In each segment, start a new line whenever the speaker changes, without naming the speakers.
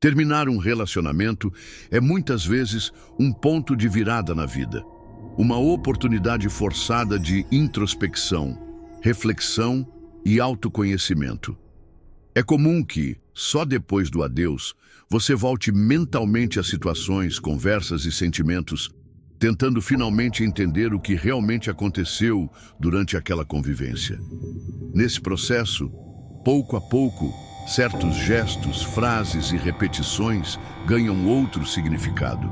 Terminar um relacionamento é muitas vezes um ponto de virada na vida, uma oportunidade forçada de introspecção, reflexão e autoconhecimento. É comum que, só depois do adeus, você volte mentalmente a situações, conversas e sentimentos, tentando finalmente entender o que realmente aconteceu durante aquela convivência. Nesse processo, pouco a pouco, certos gestos, frases e repetições ganham outro significado.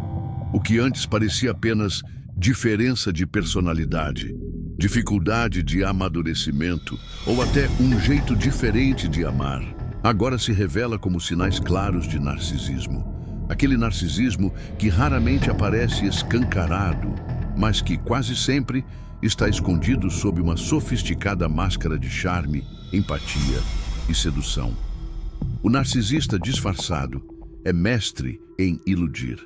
O que antes parecia apenas diferença de personalidade, dificuldade de amadurecimento ou até um jeito diferente de amar, agora se revela como sinais claros de narcisismo. Aquele narcisismo que raramente aparece escancarado, mas que quase sempre está escondido sob uma sofisticada máscara de charme, empatia e sedução. O narcisista disfarçado é mestre em iludir.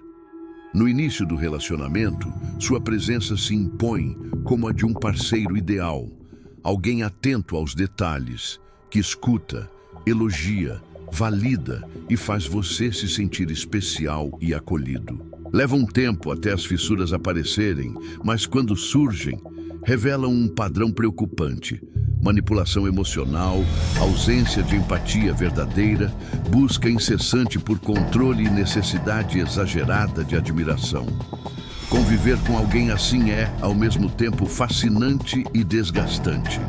No início do relacionamento, sua presença se impõe como a de um parceiro ideal, alguém atento aos detalhes, que escuta, elogia, valida e faz você se sentir especial e acolhido. Leva um tempo até as fissuras aparecerem, mas quando surgem, revelam um padrão preocupante: manipulação emocional, ausência de empatia verdadeira, busca incessante por controle e necessidade exagerada de admiração. Conviver com alguém assim é, ao mesmo tempo, fascinante e desgastante.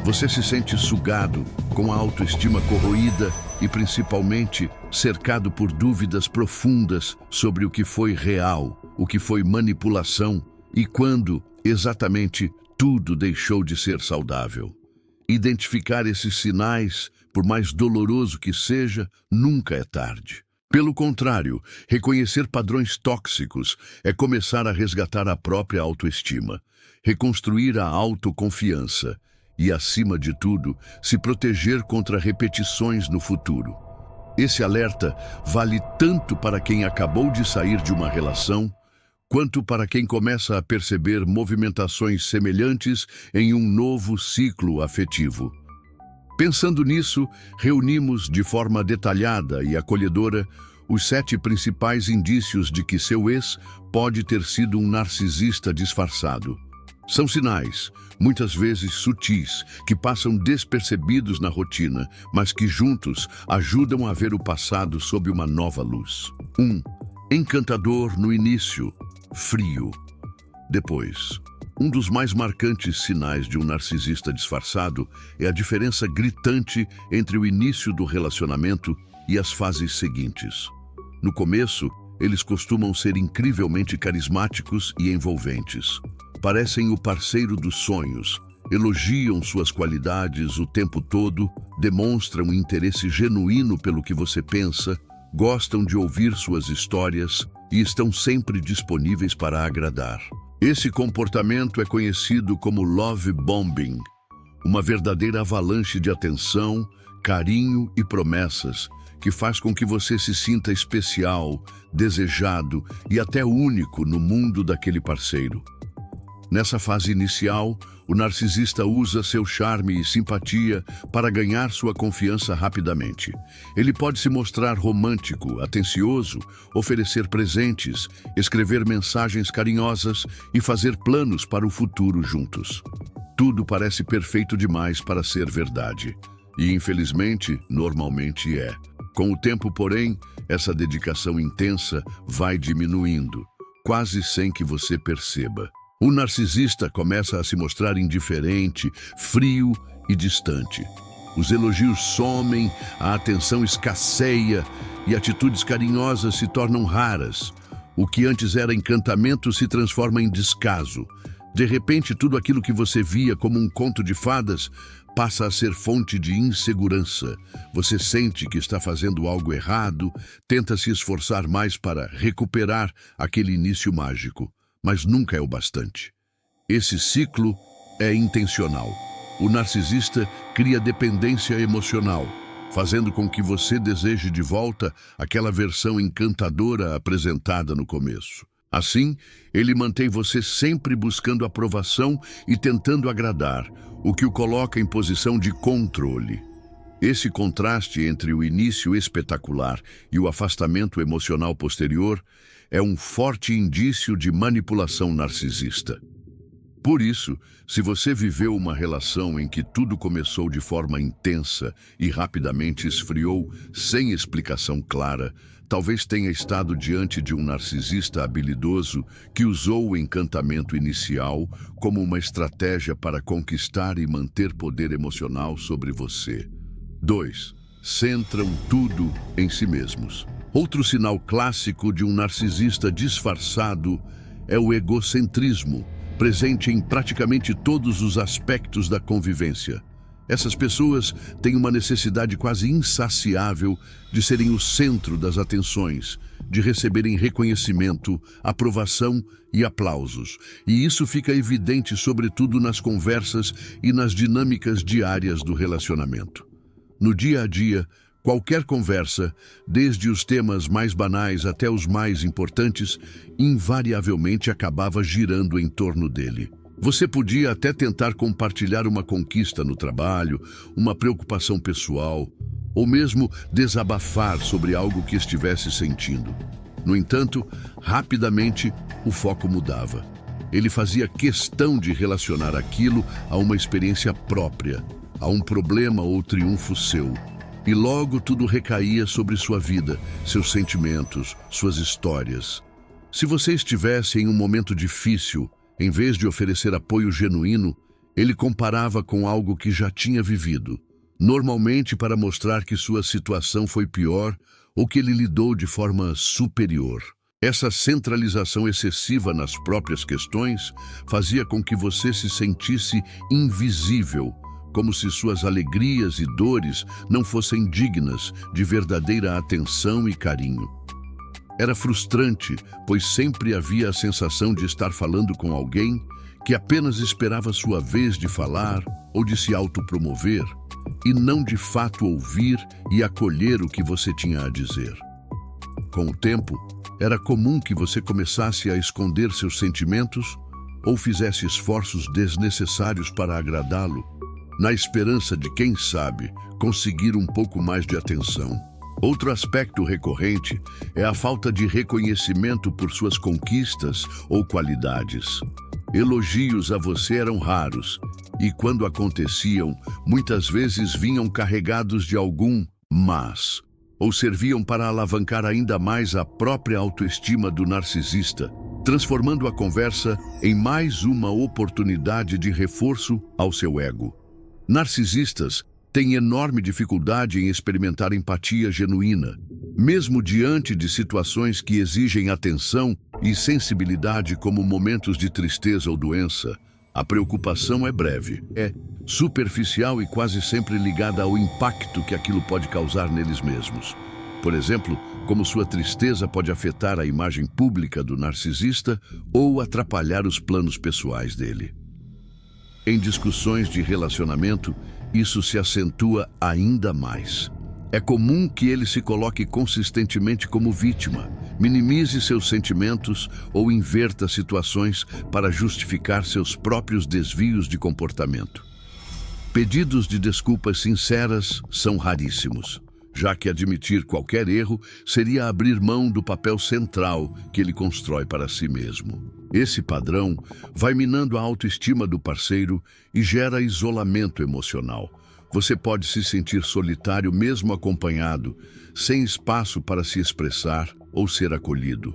Você se sente sugado, com a autoestima corroída e, principalmente, cercado por dúvidas profundas sobre o que foi real, o que foi manipulação e quando, exatamente, tudo deixou de ser saudável. Identificar esses sinais, por mais doloroso que seja, nunca é tarde. Pelo contrário, reconhecer padrões tóxicos é começar a resgatar a própria autoestima, reconstruir a autoconfiança e, acima de tudo, se proteger contra repetições no futuro. Esse alerta vale tanto para quem acabou de sair de uma relação, quanto para quem começa a perceber movimentações semelhantes em um novo ciclo afetivo. Pensando nisso, reunimos de forma detalhada e acolhedora os 7 principais indícios de que seu ex pode ter sido um narcisista disfarçado. São sinais, muitas vezes sutis, que passam despercebidos na rotina, mas que juntos ajudam a ver o passado sob uma nova luz. 1. Encantador no início, frio. Depois, um dos mais marcantes sinais de um narcisista disfarçado é a diferença gritante entre o início do relacionamento e as fases seguintes. No começo, eles costumam ser incrivelmente carismáticos e envolventes. Parecem o parceiro dos sonhos, elogiam suas qualidades o tempo todo, demonstram interesse genuíno pelo que você pensa, gostam de ouvir suas histórias e estão sempre disponíveis para agradar. Esse comportamento é conhecido como love bombing, uma verdadeira avalanche de atenção, carinho e promessas que faz com que você se sinta especial, desejado e até único no mundo daquele parceiro. Nessa fase inicial, o narcisista usa seu charme e simpatia para ganhar sua confiança rapidamente. Ele pode se mostrar romântico, atencioso, oferecer presentes, escrever mensagens carinhosas e fazer planos para o futuro juntos. Tudo parece perfeito demais para ser verdade. E, infelizmente, normalmente é. Com o tempo, porém, essa dedicação intensa vai diminuindo, quase sem que você perceba. O narcisista começa a se mostrar indiferente, frio e distante. Os elogios somem, a atenção escasseia e atitudes carinhosas se tornam raras. O que antes era encantamento se transforma em descaso. De repente, tudo aquilo que você via como um conto de fadas passa a ser fonte de insegurança. Você sente que está fazendo algo errado, tenta se esforçar mais para recuperar aquele início mágico. Mas nunca é o bastante. Esse ciclo é intencional. O narcisista cria dependência emocional, fazendo com que você deseje de volta aquela versão encantadora apresentada no começo. Assim, ele mantém você sempre buscando aprovação e tentando agradar, o que o coloca em posição de controle. Esse contraste entre o início espetacular e o afastamento emocional posterior é um forte indício de manipulação narcisista. Por isso, se você viveu uma relação em que tudo começou de forma intensa e rapidamente esfriou sem explicação clara, talvez tenha estado diante de um narcisista habilidoso que usou o encantamento inicial como uma estratégia para conquistar e manter poder emocional sobre você. 2. Centram tudo em si mesmos. Outro sinal clássico de um narcisista disfarçado é o egocentrismo, presente em praticamente todos os aspectos da convivência. Essas pessoas têm uma necessidade quase insaciável de serem o centro das atenções, de receberem reconhecimento, aprovação e aplausos. E isso fica evidente sobretudo nas conversas e nas dinâmicas diárias do relacionamento. No dia a dia, qualquer conversa, desde os temas mais banais até os mais importantes, invariavelmente acabava girando em torno dele. Você podia até tentar compartilhar uma conquista no trabalho, uma preocupação pessoal, ou mesmo desabafar sobre algo que estivesse sentindo. No entanto, rapidamente o foco mudava. Ele fazia questão de relacionar aquilo a uma experiência própria, a um problema ou triunfo seu. E logo tudo recaía sobre sua vida, seus sentimentos, suas histórias. Se você estivesse em um momento difícil, em vez de oferecer apoio genuíno, ele comparava com algo que já tinha vivido, normalmente para mostrar que sua situação foi pior ou que ele lidou de forma superior. Essa centralização excessiva nas próprias questões fazia com que você se sentisse invisível, como se suas alegrias e dores não fossem dignas de verdadeira atenção e carinho. Era frustrante, pois sempre havia a sensação de estar falando com alguém que apenas esperava sua vez de falar ou de se autopromover, e não de fato ouvir e acolher o que você tinha a dizer. Com o tempo, era comum que você começasse a esconder seus sentimentos ou fizesse esforços desnecessários para agradá-lo, na esperança de, quem sabe, conseguir um pouco mais de atenção. Outro aspecto recorrente é a falta de reconhecimento por suas conquistas ou qualidades. Elogios a você eram raros e, quando aconteciam, muitas vezes vinham carregados de algum mas, ou serviam para alavancar ainda mais a própria autoestima do narcisista, transformando a conversa em mais uma oportunidade de reforço ao seu ego. Narcisistas têm enorme dificuldade em experimentar empatia genuína, mesmo diante de situações que exigem atenção e sensibilidade, como momentos de tristeza ou doença. A preocupação é breve, é superficial e quase sempre ligada ao impacto que aquilo pode causar neles mesmos. Por exemplo, como sua tristeza pode afetar a imagem pública do narcisista ou atrapalhar os planos pessoais dele. Em discussões de relacionamento, isso se acentua ainda mais. É comum que ele se coloque consistentemente como vítima, minimize seus sentimentos ou inverta situações para justificar seus próprios desvios de comportamento. Pedidos de desculpas sinceras são raríssimos, já que admitir qualquer erro seria abrir mão do papel central que ele constrói para si mesmo. Esse padrão vai minando a autoestima do parceiro e gera isolamento emocional. Você pode se sentir solitário mesmo acompanhado, sem espaço para se expressar ou ser acolhido.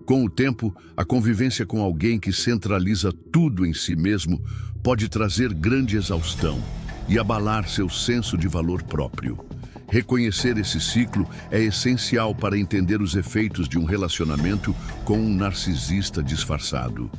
Com o tempo, a convivência com alguém que centraliza tudo em si mesmo pode trazer grande exaustão e abalar seu senso de valor próprio. Reconhecer esse ciclo é essencial para entender os efeitos de um relacionamento com um narcisista disfarçado.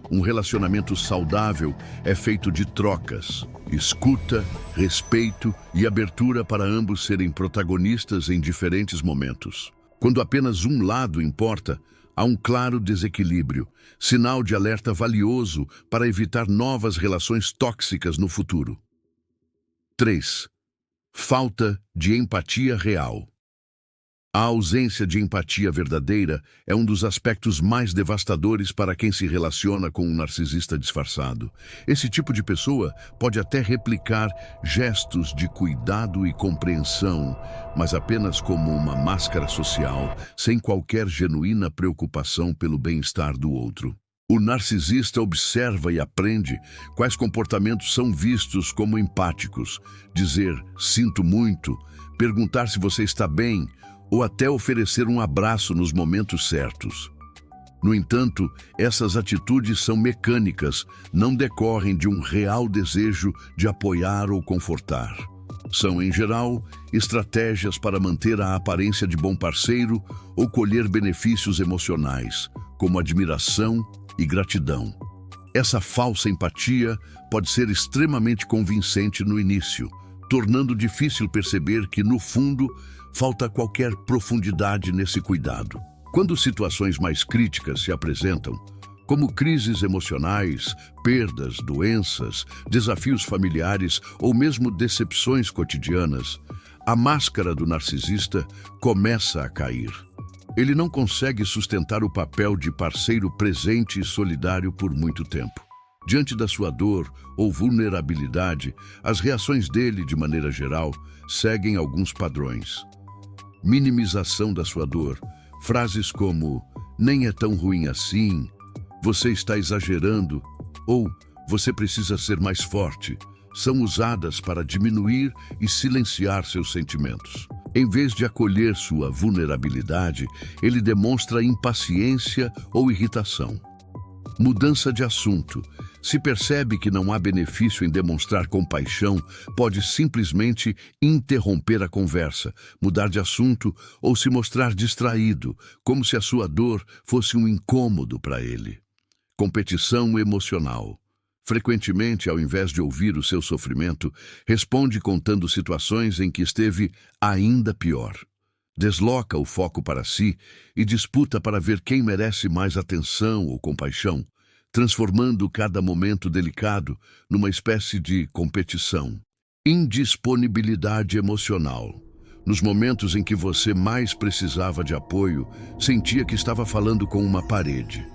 Um relacionamento saudável é feito de trocas, escuta, respeito e abertura para ambos serem protagonistas em diferentes momentos. Quando apenas um lado importa, há um claro desequilíbrio, sinal de alerta valioso para evitar novas relações tóxicas no futuro. 3. Falta de empatia real. A ausência de empatia verdadeira é um dos aspectos mais devastadores para quem se relaciona com um narcisista disfarçado. Esse tipo de pessoa pode até replicar gestos de cuidado e compreensão, mas apenas como uma máscara social, sem qualquer genuína preocupação pelo bem-estar do outro. O narcisista observa e aprende quais comportamentos são vistos como empáticos. Dizer "sinto muito", perguntar se você está bem, ou até oferecer um abraço nos momentos certos. No entanto, essas atitudes são mecânicas, não decorrem de um real desejo de apoiar ou confortar. São, em geral, estratégias para manter a aparência de bom parceiro ou colher benefícios emocionais, como admiração e gratidão. Essa falsa empatia pode ser extremamente convincente no início, tornando difícil perceber que, no fundo, falta qualquer profundidade nesse cuidado. Quando situações mais críticas se apresentam, como crises emocionais, perdas, doenças, desafios familiares ou mesmo decepções cotidianas, a máscara do narcisista começa a cair. Ele não consegue sustentar o papel de parceiro presente e solidário por muito tempo. Diante da sua dor ou vulnerabilidade, as reações dele, de maneira geral, seguem alguns padrões. Minimização da sua dor. Frases como "nem é tão ruim assim", "você está exagerando" ou "você precisa ser mais forte" são usadas para diminuir e silenciar seus sentimentos. Em vez de acolher sua vulnerabilidade, ele demonstra impaciência ou irritação. Mudança de assunto. Se percebe que não há benefício em demonstrar compaixão, pode simplesmente interromper a conversa, mudar de assunto ou se mostrar distraído, como se a sua dor fosse um incômodo para ele. Competição emocional. Frequentemente, ao invés de ouvir o seu sofrimento, responde contando situações em que esteve ainda pior. Desloca o foco para si e disputa para ver quem merece mais atenção ou compaixão, transformando cada momento delicado numa espécie de competição. Indisponibilidade emocional. Nos momentos em que você mais precisava de apoio, sentia que estava falando com uma parede.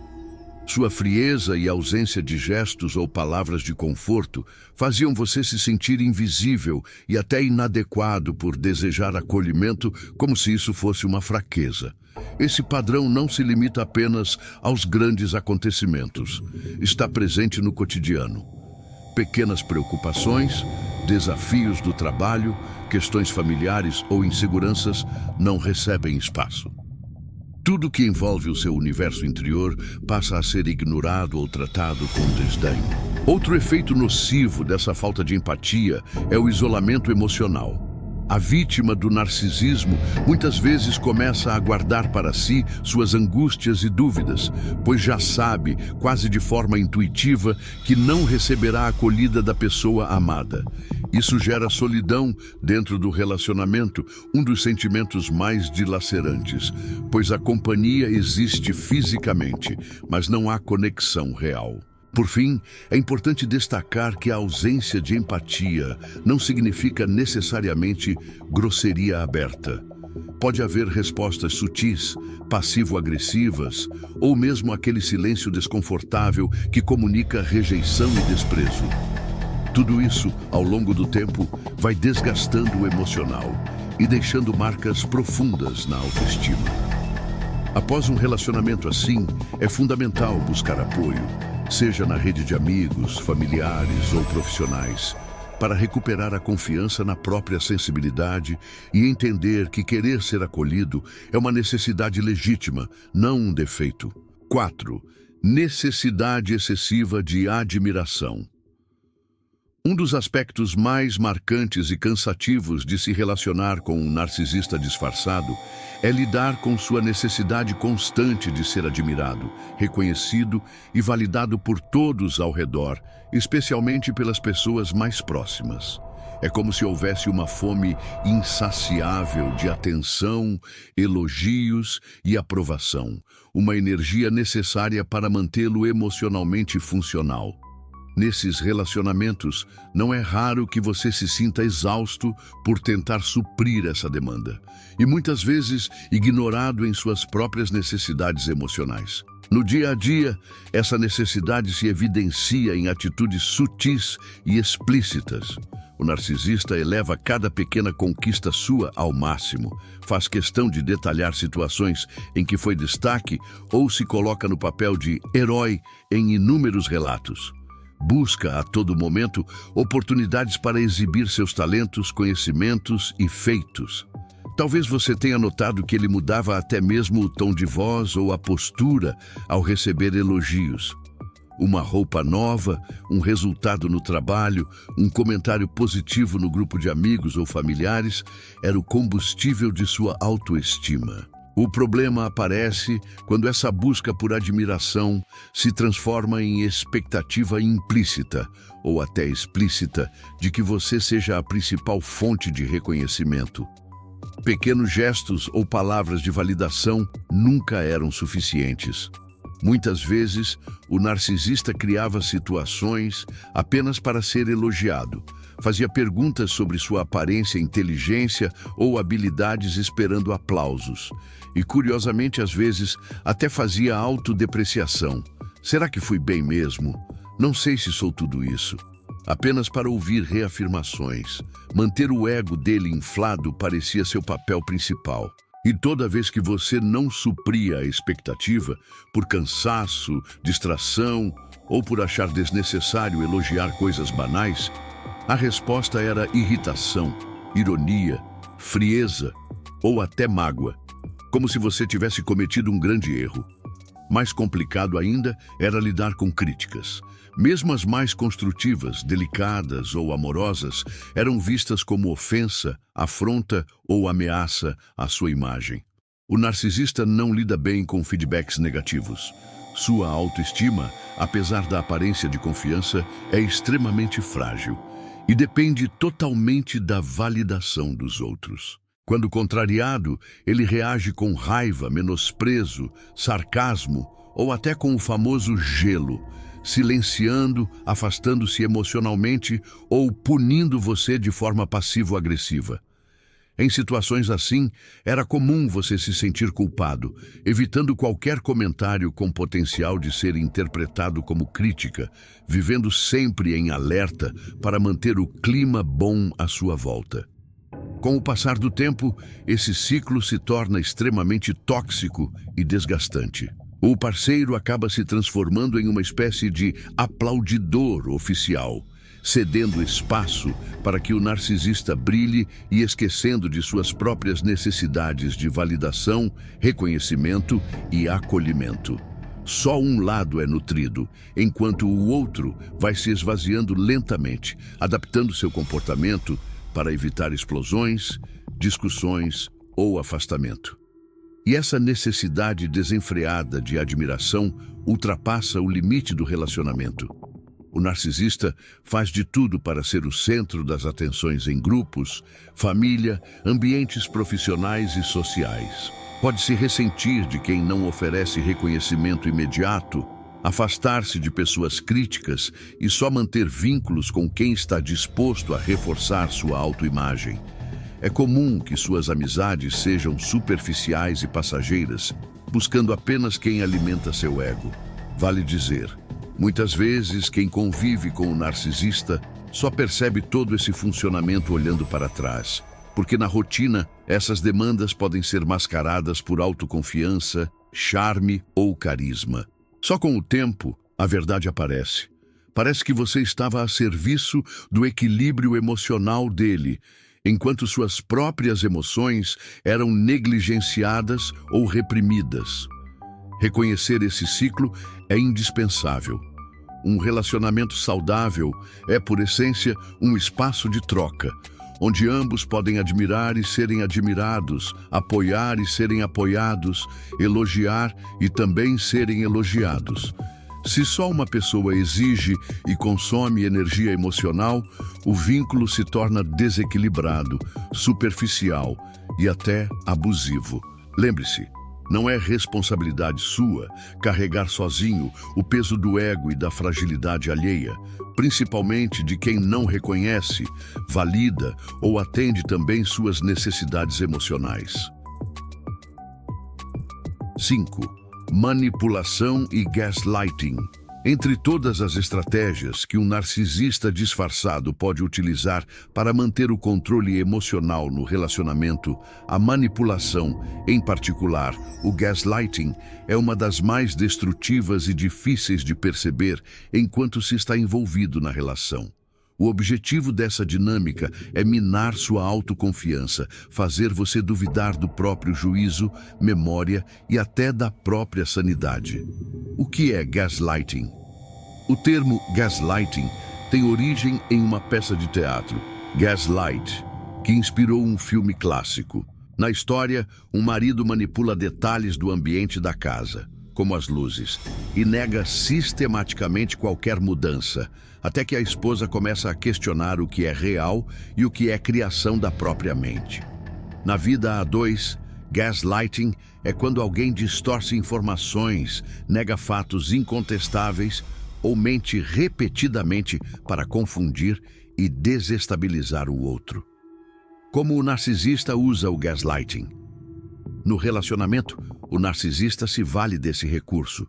Sua frieza e ausência de gestos ou palavras de conforto faziam você se sentir invisível e até inadequado por desejar acolhimento, como se isso fosse uma fraqueza. Esse padrão não se limita apenas aos grandes acontecimentos. Está presente no cotidiano. Pequenas preocupações, desafios do trabalho, questões familiares ou inseguranças não recebem espaço. Tudo que envolve o seu universo interior passa a ser ignorado ou tratado com desdém. Outro efeito nocivo dessa falta de empatia é o isolamento emocional. A vítima do narcisismo muitas vezes começa a guardar para si suas angústias e dúvidas, pois já sabe, quase de forma intuitiva, que não receberá a acolhida da pessoa amada. Isso gera solidão dentro do relacionamento, um dos sentimentos mais dilacerantes, pois a companhia existe fisicamente, mas não há conexão real. Por fim, é importante destacar que a ausência de empatia não significa necessariamente grosseria aberta. Pode haver respostas sutis, passivo-agressivas, ou mesmo aquele silêncio desconfortável que comunica rejeição e desprezo. Tudo isso, ao longo do tempo, vai desgastando o emocional e deixando marcas profundas na autoestima. Após um relacionamento assim, é fundamental buscar apoio, seja na rede de amigos, familiares ou profissionais, para recuperar a confiança na própria sensibilidade e entender que querer ser acolhido é uma necessidade legítima, não um defeito. 4. Necessidade excessiva de admiração. Um dos aspectos mais marcantes e cansativos de se relacionar com um narcisista disfarçado é lidar com sua necessidade constante de ser admirado, reconhecido e validado por todos ao redor, especialmente pelas pessoas mais próximas. É como se houvesse uma fome insaciável de atenção, elogios e aprovação, uma energia necessária para mantê-lo emocionalmente funcional. Nesses relacionamentos, não é raro que você se sinta exausto por tentar suprir essa demanda, e muitas vezes ignorado em suas próprias necessidades emocionais. No dia a dia, essa necessidade se evidencia em atitudes sutis e explícitas. O narcisista eleva cada pequena conquista sua ao máximo, faz questão de detalhar situações em que foi destaque ou se coloca no papel de herói em inúmeros relatos. Busca a todo momento oportunidades para exibir seus talentos, conhecimentos e feitos. Talvez você tenha notado que ele mudava até mesmo o tom de voz ou a postura ao receber elogios. Uma roupa nova, um resultado no trabalho, um comentário positivo no grupo de amigos ou familiares era o combustível de sua autoestima. O problema aparece quando essa busca por admiração se transforma em expectativa implícita ou até explícita de que você seja a principal fonte de reconhecimento. Pequenos gestos ou palavras de validação nunca eram suficientes. Muitas vezes, o narcisista criava situações apenas para ser elogiado. Fazia perguntas sobre sua aparência, inteligência ou habilidades esperando aplausos. E, curiosamente, às vezes, até fazia autodepreciação. Será que fui bem mesmo? Não sei se sou tudo isso. Apenas para ouvir reafirmações. Manter o ego dele inflado parecia seu papel principal. E toda vez que você não supria a expectativa, por cansaço, distração ou por achar desnecessário elogiar coisas banais, a resposta era irritação, ironia, frieza ou até mágoa, como se você tivesse cometido um grande erro. Mais complicado ainda era lidar com críticas. Mesmo as mais construtivas, delicadas ou amorosas, eram vistas como ofensa, afronta ou ameaça à sua imagem. O narcisista não lida bem com feedbacks negativos. Sua autoestima, apesar da aparência de confiança, é extremamente frágil e depende totalmente da validação dos outros. Quando contrariado, ele reage com raiva, menosprezo, sarcasmo ou até com o famoso gelo, silenciando, afastando-se emocionalmente ou punindo você de forma passivo-agressiva. Em situações assim, era comum você se sentir culpado, evitando qualquer comentário com potencial de ser interpretado como crítica, vivendo sempre em alerta para manter o clima bom à sua volta. Com o passar do tempo, esse ciclo se torna extremamente tóxico e desgastante. O parceiro acaba se transformando em uma espécie de aplaudidor oficial, cedendo espaço para que o narcisista brilhe e esquecendo de suas próprias necessidades de validação, reconhecimento e acolhimento. Só um lado é nutrido, enquanto o outro vai se esvaziando lentamente, adaptando seu comportamento para evitar explosões, discussões ou afastamento. E essa necessidade desenfreada de admiração ultrapassa o limite do relacionamento. O narcisista faz de tudo para ser o centro das atenções em grupos, família, ambientes profissionais e sociais. Pode-se ressentir de quem não oferece reconhecimento imediato, afastar-se de pessoas críticas e só manter vínculos com quem está disposto a reforçar sua autoimagem. É comum que suas amizades sejam superficiais e passageiras, buscando apenas quem alimenta seu ego. Vale dizer, muitas vezes quem convive com o narcisista só percebe todo esse funcionamento olhando para trás, porque na rotina essas demandas podem ser mascaradas por autoconfiança, charme ou carisma. Só com o tempo, a verdade aparece. Parece que você estava a serviço do equilíbrio emocional dele, enquanto suas próprias emoções eram negligenciadas ou reprimidas. Reconhecer esse ciclo é indispensável. Um relacionamento saudável é, por essência, um espaço de troca, onde ambos podem admirar e serem admirados, apoiar e serem apoiados, elogiar e também serem elogiados. Se só uma pessoa exige e consome energia emocional, o vínculo se torna desequilibrado, superficial e até abusivo. Lembre-se, Não é responsabilidade sua carregar sozinho o peso do ego e da fragilidade alheia, principalmente de quem não reconhece, valida ou atende também suas necessidades emocionais. 5. Manipulação e gaslighting. Entre todas as estratégias que um narcisista disfarçado pode utilizar para manter o controle emocional no relacionamento, a manipulação, em particular o gaslighting, é uma das mais destrutivas e difíceis de perceber enquanto se está envolvido na relação. O objetivo dessa dinâmica é minar sua autoconfiança, fazer você duvidar do próprio juízo, memória e até da própria sanidade. O que é gaslighting? O termo gaslighting tem origem em uma peça de teatro, Gaslight, que inspirou um filme clássico. Na história, um marido manipula detalhes do ambiente da casa, como as luzes, e nega sistematicamente qualquer mudança, até que a esposa começa a questionar o que é real e o que é criação da própria mente. Na vida a dois, gaslighting é quando alguém distorce informações, nega fatos incontestáveis ou mente repetidamente para confundir e desestabilizar o outro. Como o narcisista usa o gaslighting? No relacionamento, o narcisista se vale desse recurso,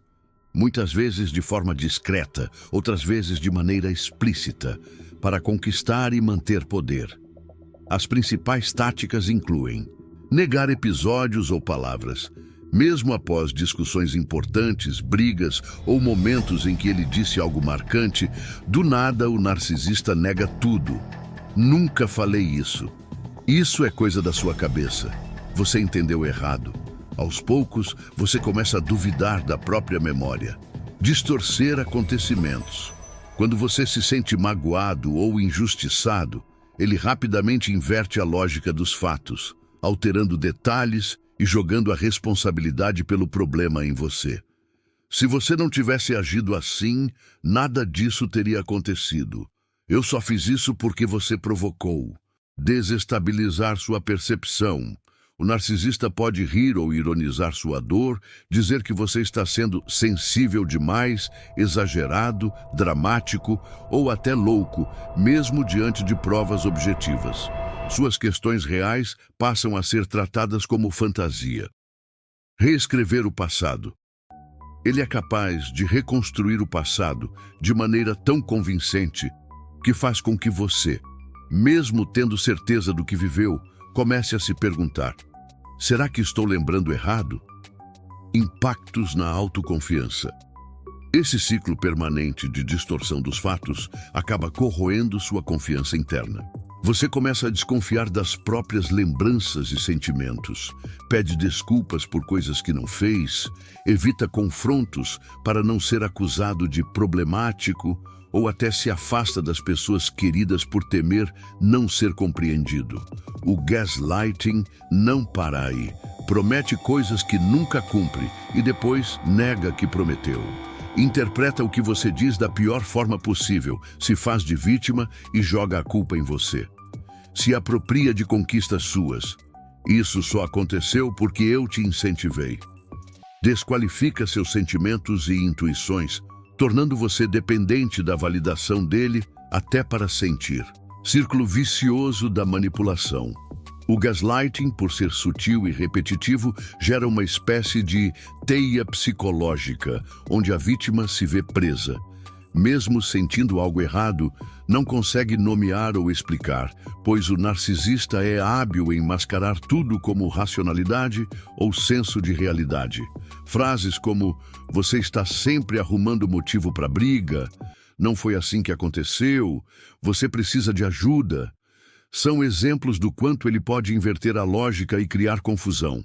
muitas vezes de forma discreta, outras vezes de maneira explícita, para conquistar e manter poder. As principais táticas incluem negar episódios ou palavras, mesmo após discussões importantes, brigas ou momentos em que ele disse algo marcante. Do nada o narcisista nega tudo. Nunca falei isso. Isso é coisa da sua cabeça. Você entendeu errado. Aos poucos, você começa a duvidar da própria memória. Distorcer acontecimentos. Quando você se sente magoado ou injustiçado, ele rapidamente inverte a lógica dos fatos, alterando detalhes e jogando a responsabilidade pelo problema em você. Se você não tivesse agido assim, nada disso teria acontecido. Eu só fiz isso porque você provocou. Desestabilizar sua percepção. O narcisista pode rir ou ironizar sua dor, dizer que você está sendo sensível demais, exagerado, dramático ou até louco, mesmo diante de provas objetivas. Suas questões reais passam a ser tratadas como fantasia. Reescrever o passado. Ele é capaz de reconstruir o passado de maneira tão convincente que faz com que você, mesmo tendo certeza do que viveu, comece a se perguntar: será que estou lembrando errado? Impactos na autoconfiança. Esse ciclo permanente de distorção dos fatos acaba corroendo sua confiança interna. Você começa a desconfiar das próprias lembranças e sentimentos, pede desculpas por coisas que não fez, evita confrontos para não ser acusado de problemático ou até se afasta das pessoas queridas por temer não ser compreendido. O gaslighting não para aí. Promete coisas que nunca cumpre e depois nega que prometeu. Interpreta o que você diz da pior forma possível, se faz de vítima e joga a culpa em você. Se apropria de conquistas suas. Isso só aconteceu porque eu te incentivei. Desqualifica seus sentimentos e intuições, tornando você dependente da validação dele até para sentir. Círculo vicioso da manipulação. O gaslighting, por ser sutil e repetitivo, gera uma espécie de teia psicológica, onde a vítima se vê presa. Mesmo sentindo algo errado, não consegue nomear ou explicar, pois o narcisista é hábil em mascarar tudo como racionalidade ou senso de realidade. Frases como "você está sempre arrumando motivo para briga", "não foi assim que aconteceu", "você precisa de ajuda", são exemplos do quanto ele pode inverter a lógica e criar confusão.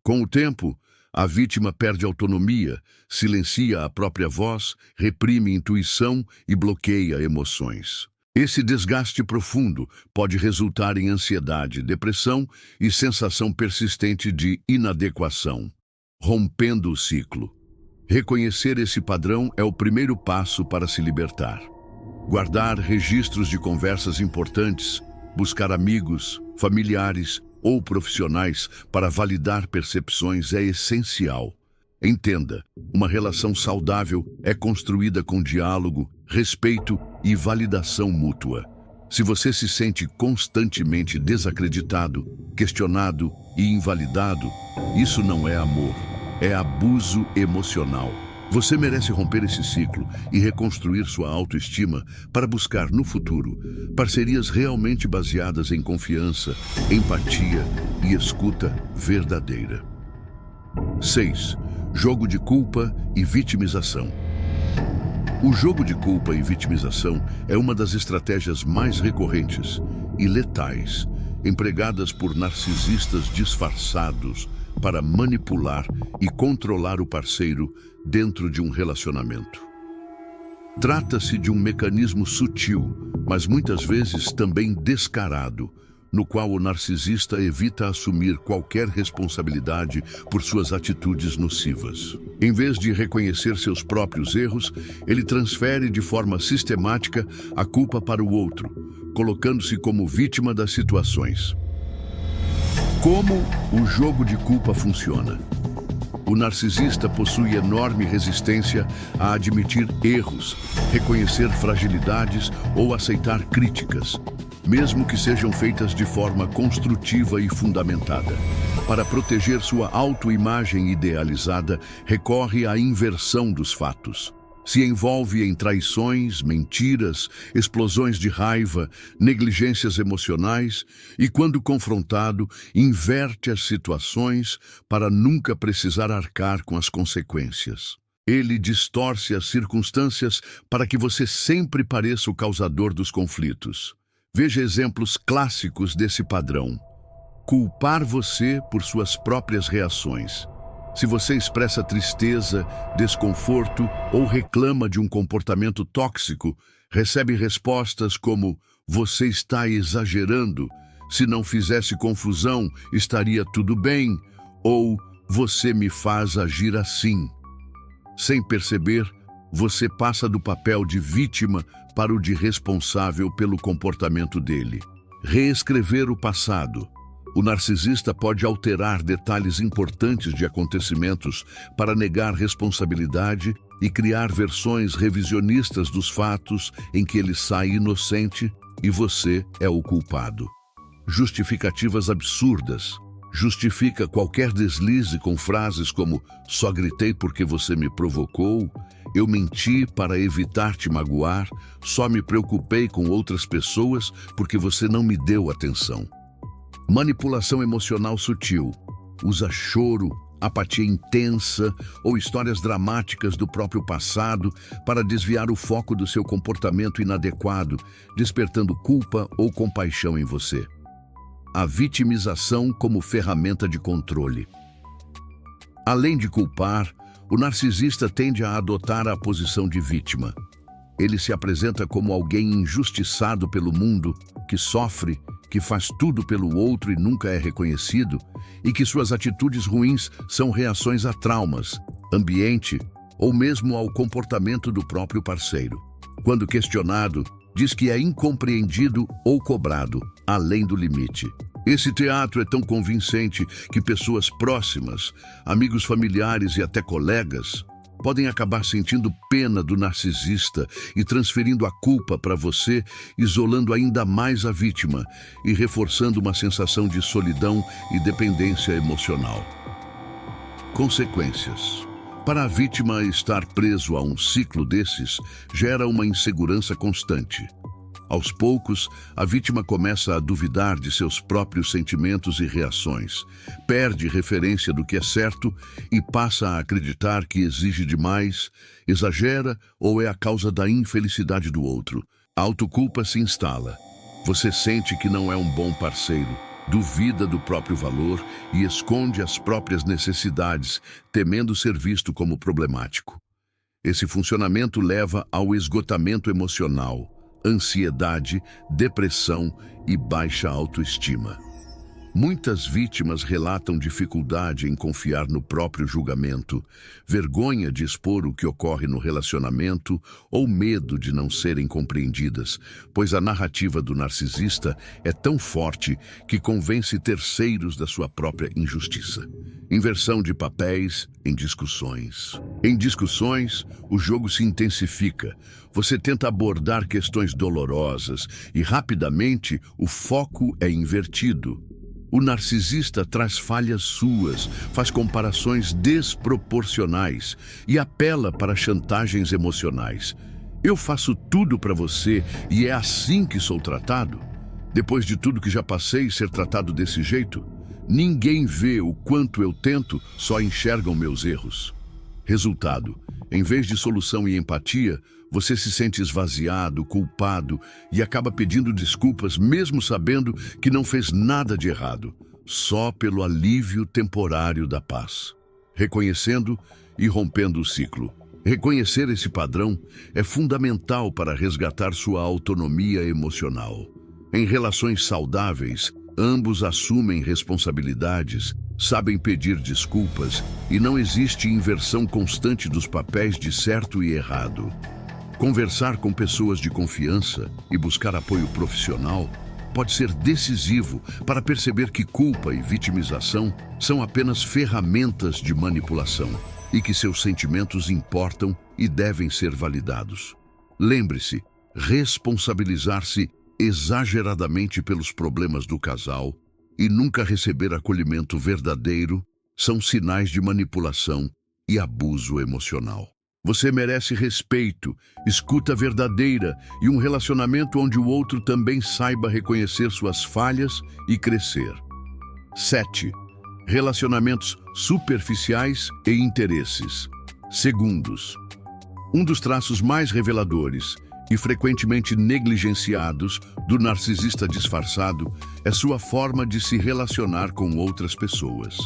Com o tempo, a vítima perde autonomia, silencia a própria voz, reprime intuição e bloqueia emoções. Esse desgaste profundo pode resultar em ansiedade, depressão e sensação persistente de inadequação. Rompendo o ciclo. Reconhecer esse padrão é o primeiro passo para se libertar. Guardar registros de conversas importantes, buscar amigos, familiares ou profissionais para validar percepções é essencial. Entenda, uma relação saudável é construída com diálogo, respeito e validação mútua. Se você se sente constantemente desacreditado, questionado e invalidado, isso não é amor, é abuso emocional. Você merece romper esse ciclo e reconstruir sua autoestima para buscar no futuro parcerias realmente baseadas em confiança, empatia e escuta verdadeira. 6. Jogo de culpa e vitimização. O jogo de culpa e vitimização é uma das estratégias mais recorrentes e letais empregadas por narcisistas disfarçados para manipular e controlar o parceiro dentro de um relacionamento. Trata-se de um mecanismo sutil, mas muitas vezes também descarado, no qual o narcisista evita assumir qualquer responsabilidade por suas atitudes nocivas. Em vez de reconhecer seus próprios erros, ele transfere de forma sistemática a culpa para o outro, colocando-se como vítima das situações. Como o jogo de culpa funciona? O narcisista possui enorme resistência a admitir erros, reconhecer fragilidades ou aceitar críticas, mesmo que sejam feitas de forma construtiva e fundamentada. Para proteger sua autoimagem idealizada, recorre à inversão dos fatos. Se envolve em traições, mentiras, explosões de raiva, negligências emocionais e, quando confrontado, inverte as situações para nunca precisar arcar com as consequências. Ele distorce as circunstâncias para que você sempre pareça o causador dos conflitos. Veja exemplos clássicos desse padrão. Culpar você por suas próprias reações. Se você expressa tristeza, desconforto ou reclama de um comportamento tóxico, recebe respostas como "você está exagerando", "se não fizesse confusão, estaria tudo bem", ou "você me faz agir assim". Sem perceber, você passa do papel de vítima para o de responsável pelo comportamento dele. Reescrever o passado. O narcisista pode alterar detalhes importantes de acontecimentos para negar responsabilidade e criar versões revisionistas dos fatos em que ele sai inocente e você é o culpado. Justificativas absurdas. Justifica qualquer deslize com frases como "só gritei porque você me provocou", "eu menti para evitar te magoar", "só me preocupei com outras pessoas porque você não me deu atenção". Manipulação emocional sutil. Usa choro, apatia intensa ou histórias dramáticas do próprio passado para desviar o foco do seu comportamento inadequado, despertando culpa ou compaixão em você. A vitimização como ferramenta de controle. Além de culpar, o narcisista tende a adotar a posição de vítima. Ele se apresenta como alguém injustiçado pelo mundo, que sofre, que faz tudo pelo outro e nunca é reconhecido, e que suas atitudes ruins são reações a traumas, ambiente ou mesmo ao comportamento do próprio parceiro. Quando questionado, diz que é incompreendido ou cobrado, além do limite. Esse teatro é tão convincente que pessoas próximas, amigos familiares e até colegas, podem acabar sentindo pena do narcisista e transferindo a culpa para você, isolando ainda mais a vítima e reforçando uma sensação de solidão e dependência emocional. Consequências. Para a vítima, estar preso a um ciclo desses gera uma insegurança constante. Aos poucos, a vítima começa a duvidar de seus próprios sentimentos e reações, perde referência do que é certo e passa a acreditar que exige demais, exagera ou é a causa da infelicidade do outro. A autoculpa se instala. Você sente que não é um bom parceiro, duvida do próprio valor e esconde as próprias necessidades, temendo ser visto como problemático. Esse funcionamento leva ao esgotamento emocional, ansiedade, depressão e baixa autoestima. Muitas vítimas relatam dificuldade em confiar no próprio julgamento, vergonha de expor o que ocorre no relacionamento ou medo de não serem compreendidas, pois a narrativa do narcisista é tão forte que convence terceiros da sua própria injustiça. Inversão de papéis em discussões. Em discussões, o jogo se intensifica. Você tenta abordar questões dolorosas e rapidamente o foco é invertido. O narcisista traz falhas suas, faz comparações desproporcionais e apela para chantagens emocionais. Eu faço tudo para você e é assim que sou tratado? Depois de tudo que já passei, ser tratado desse jeito? Ninguém vê o quanto eu tento, só enxergam meus erros. Resultado: em vez de solução e empatia, você se sente esvaziado, culpado e acaba pedindo desculpas mesmo sabendo que não fez nada de errado, só pelo alívio temporário da paz. Reconhecendo e rompendo o ciclo. Reconhecer esse padrão é fundamental para resgatar sua autonomia emocional. Em relações saudáveis, ambos assumem responsabilidades, sabem pedir desculpas e não existe inversão constante dos papéis de certo e errado. Conversar com pessoas de confiança e buscar apoio profissional pode ser decisivo para perceber que culpa e vitimização são apenas ferramentas de manipulação e que seus sentimentos importam e devem ser validados. Lembre-se, responsabilizar-se exageradamente pelos problemas do casal e nunca receber acolhimento verdadeiro são sinais de manipulação e abuso emocional. Você merece respeito, escuta verdadeira e um relacionamento onde o outro também saiba reconhecer suas falhas e crescer. 7. Relacionamentos superficiais e interesses. Segundos. Um dos traços mais reveladores e frequentemente negligenciados do narcisista disfarçado é sua forma de se relacionar com outras pessoas.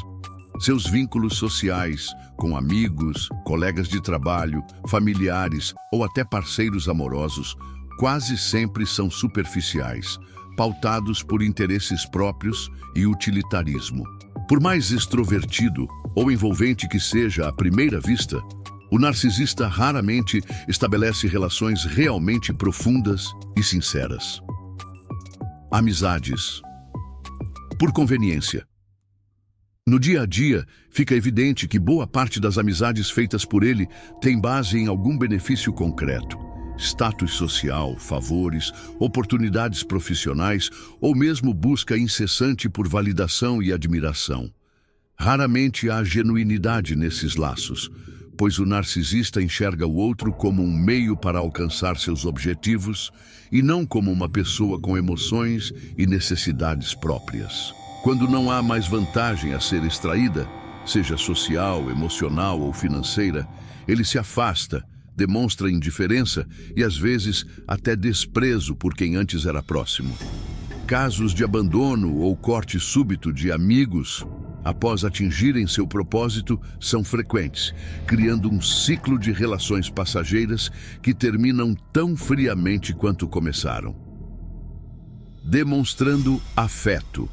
Seus vínculos sociais, com amigos, colegas de trabalho, familiares ou até parceiros amorosos, quase sempre são superficiais, pautados por interesses próprios e utilitarismo. Por mais extrovertido ou envolvente que seja à primeira vista, o narcisista raramente estabelece relações realmente profundas e sinceras. Amizades. Por conveniência. No dia a dia, fica evidente que boa parte das amizades feitas por ele tem base em algum benefício concreto. Status social, favores, oportunidades profissionais ou mesmo busca incessante por validação e admiração. Raramente há genuinidade nesses laços, pois o narcisista enxerga o outro como um meio para alcançar seus objetivos e não como uma pessoa com emoções e necessidades próprias. Quando não há mais vantagem a ser extraída, seja social, emocional ou financeira, ele se afasta, demonstra indiferença e às vezes até desprezo por quem antes era próximo. Casos de abandono ou corte súbito de amigos após atingirem seu propósito são frequentes, criando um ciclo de relações passageiras que terminam tão friamente quanto começaram. Demonstrando afeto.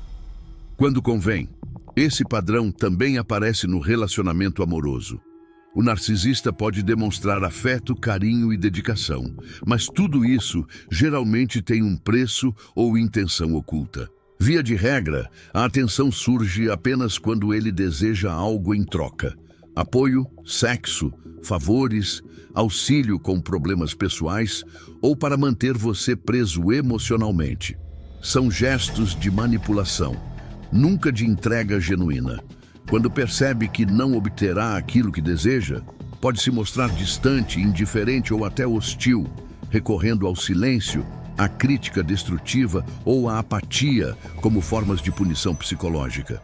Quando convém, esse padrão também aparece no relacionamento amoroso. O narcisista pode demonstrar afeto, carinho e dedicação, mas tudo isso geralmente tem um preço ou intenção oculta. Via de regra, a atenção surge apenas quando ele deseja algo em troca. Apoio, sexo, favores, auxílio com problemas pessoais ou para manter você preso emocionalmente. São gestos de manipulação, nunca de entrega genuína. Quando percebe que não obterá aquilo que deseja, pode se mostrar distante, indiferente ou até hostil, recorrendo ao silêncio, à crítica destrutiva ou à apatia como formas de punição psicológica.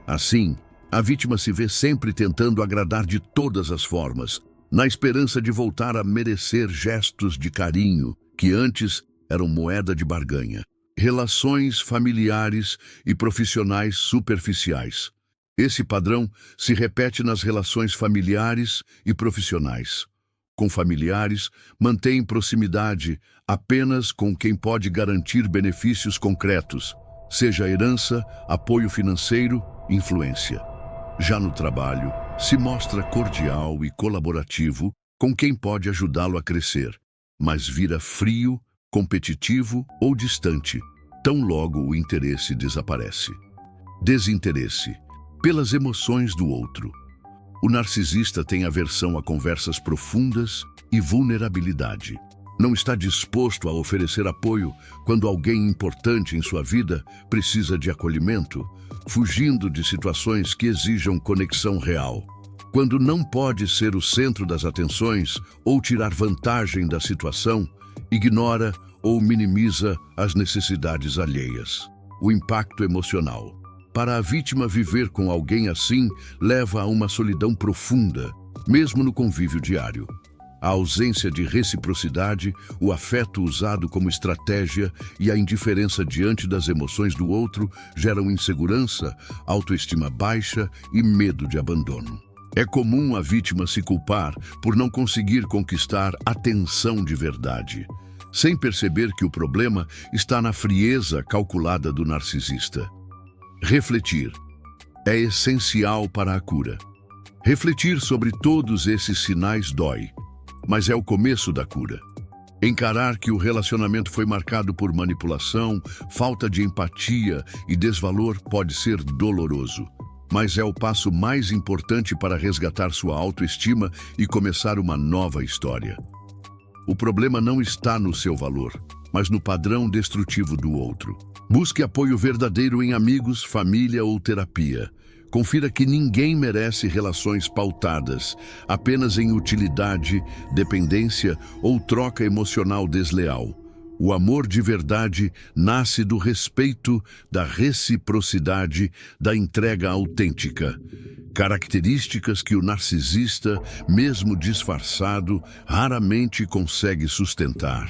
Assim, a vítima se vê sempre tentando agradar de todas as formas, na esperança de voltar a merecer gestos de carinho que antes eram moeda de barganha. Relações familiares e profissionais superficiais. Esse padrão se repete nas relações familiares e profissionais. Com familiares, mantém proximidade apenas com quem pode garantir benefícios concretos, seja herança, apoio financeiro, influência. Já no trabalho, se mostra cordial e colaborativo com quem pode ajudá-lo a crescer, mas vira frio, competitivo ou distante, tão logo o interesse desaparece. Desinteresse, pelas emoções do outro. O narcisista tem aversão a conversas profundas e vulnerabilidade. Não está disposto a oferecer apoio quando alguém importante em sua vida precisa de acolhimento, fugindo de situações que exijam conexão real. Quando não pode ser o centro das atenções ou tirar vantagem da situação, ignora ou minimiza as necessidades alheias. O impacto emocional. Para a vítima, viver com alguém assim leva a uma solidão profunda, mesmo no convívio diário. A ausência de reciprocidade, o afeto usado como estratégia e a indiferença diante das emoções do outro geram insegurança, autoestima baixa e medo de abandono. É comum a vítima se culpar por não conseguir conquistar atenção de verdade, sem perceber que o problema está na frieza calculada do narcisista. Refletir é essencial para a cura. Refletir sobre todos esses sinais dói, mas é o começo da cura. Encarar que o relacionamento foi marcado por manipulação, falta de empatia e desvalor pode ser doloroso, mas é o passo mais importante para resgatar sua autoestima e começar uma nova história. O problema não está no seu valor, mas no padrão destrutivo do outro. Busque apoio verdadeiro em amigos, família ou terapia. Confira que ninguém merece relações pautadas apenas em utilidade, dependência ou troca emocional desleal. O amor de verdade nasce do respeito, da reciprocidade, da entrega autêntica. Características que o narcisista, mesmo disfarçado, raramente consegue sustentar.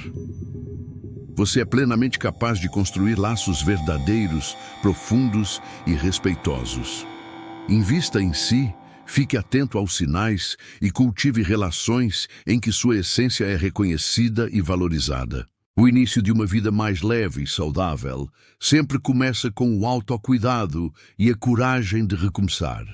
Você é plenamente capaz de construir laços verdadeiros, profundos e respeitosos. Invista em si, fique atento aos sinais e cultive relações em que sua essência é reconhecida e valorizada. O início de uma vida mais leve e saudável sempre começa com o autocuidado e a coragem de recomeçar.